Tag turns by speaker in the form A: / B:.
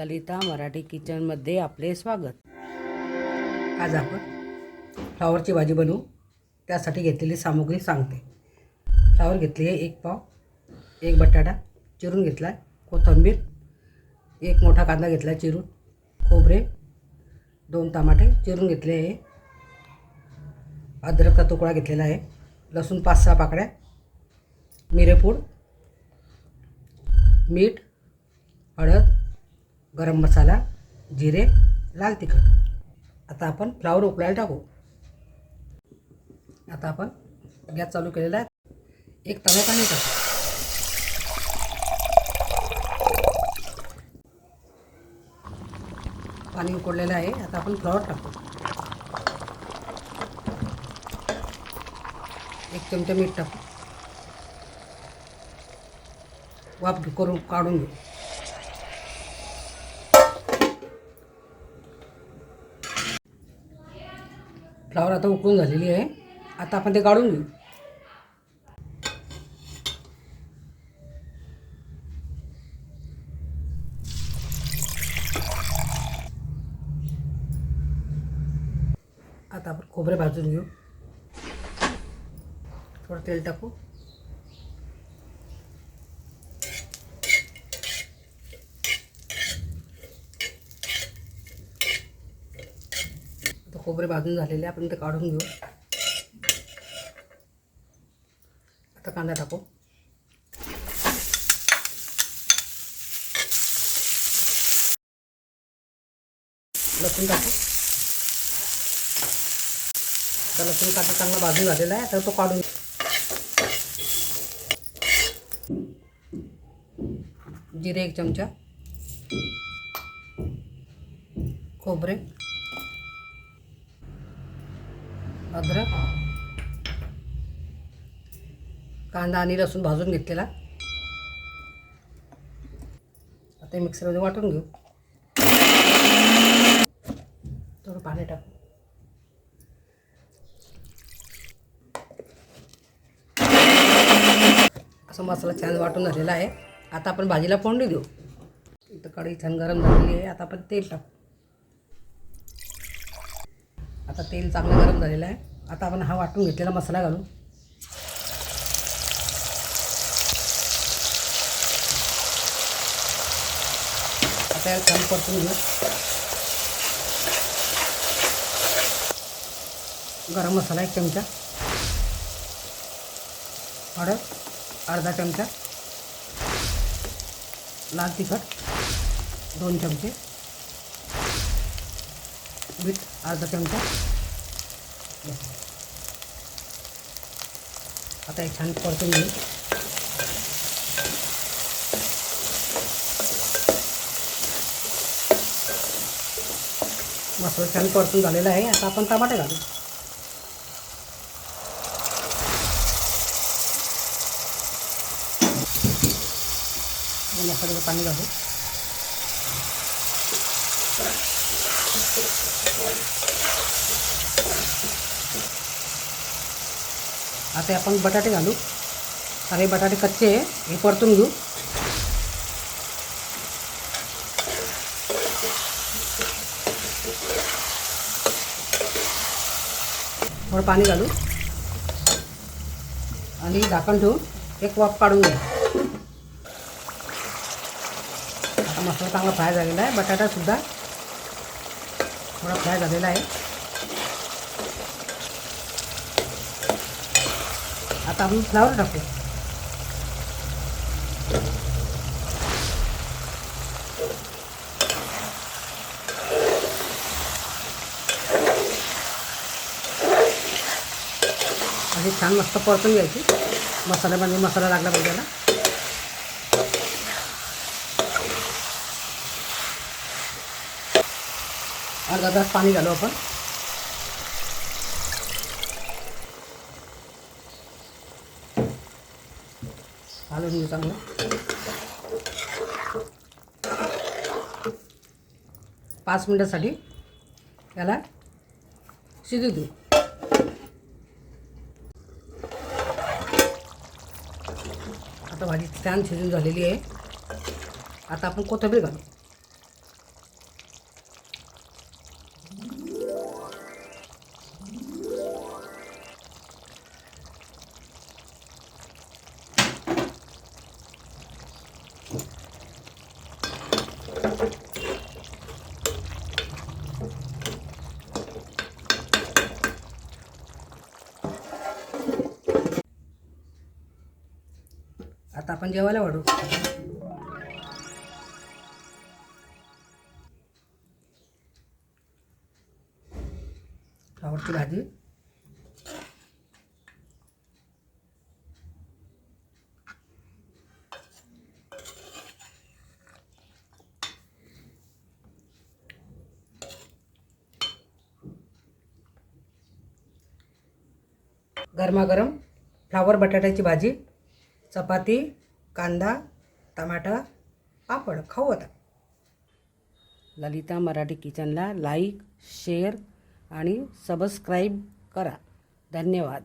A: ललिता मराठी किचनमध्ये आपले स्वागत। आज आपण फ्लावरची भाजी बनवू। त्यासाठी घेतलेली सामग्री सांगते। फ्लावर घेतली आहे 1 पाव, 1 बटाटा चिरून घेतला, कोथिंबीर, 1 मोठा कांदा घेतला चिरून, खोबरे, 2 टमाटे चिरून घेतले आहे, अद्रकचा तुकडा घेतलेला आहे, लसूण 5-6 पाकळ्या, मिरेपूड, मीठ, हळद, गरम मसाला, जिरे, लाल तिखट। आता आपण फ्लावर उकळायला टाकू। आता आपण गॅस चालू केलेला आहे। 1 तवा पाणी टाकू। पाणी उकळलेलं आहे। आता आपण फ्लावर टाकू। 1 चमचा मीठ टाकू। वाफ करून काढून घेऊ। फ्लावर आता उकळून झालेली आहे। आता आपण ते काढून घेऊ। आता आपण खोबरे भाजून घेऊ। थोडं तेल टाकू। आता खोबरे भाजून झालेले आपण ते काढून घेऊ। आता कांदा टाकू। लसूण टाकू। आता लसूण कांदा चांगला भाजून झालेला आहे। आता तो काढून जिरे 1 चमचा, खोबरे, अद्रक, कांदा आणि लसूण भाजून घेतलेला। आता मिक्सरमध्ये वाटून घेऊ। थोडं पाणी टाकू। असा मसाला छान वाटून झालेला आहे। आता आपण भाजीला फोडणी देऊ। इथं कढई छान गरम झालेली आहे। आता आपण तेल टाकू। आता तेल चांगलं गरम झालेलं आहे। आता आपण हा वाटून घेतलेला मसाला घालू। आता याला छान परतून घेऊ। गरम मसाला 1 चमचा, हळद अर्धा चमचा, लाल तिखट 2 चमचे, मीठ अर्धा चमचा। आता हे छान परतून घेऊ। मसाला छान परतून झालेला आहे। आता आपण टमाटे घालू। मसाल्याचं पाणी घालू। आता आपण बटाटे घालू। सारे बटाटे कच्चे आहे, हे परतून घेऊ। थोडं पाणी घालू आणि झाकण ठेवून 1 वाफ काढून घ्या। आता मसाला चांगला फ्राय झालेला आहे। बटाटासुद्धा थोडा फ्राय झालेला आहे। आता आपण फ्लावर टाकू। अशी छान मस्त परतून घ्यायची। मसाल्यामध्ये मसाला लागला पाहिजे ना। अर्धा ग्लास पाणी घालू आपण। घालून घेऊ चांगलं। 5 मिनिटासाठी याला शिजू देऊ। आता भाजी छान शिजून झालेली आहे। आता आपण कोथिंबीर घालू। आपण जेवायला वाढू. फ्लावरची भाजी. गरमागरम फ्लावर बटाट्याची भाजी, चपाती, कांदा, टमाटा, पापड. खाऊ आता. ललिता मराठी किचनला लाईक, शेअर आणि सबस्क्राईब करा. धन्यवाद.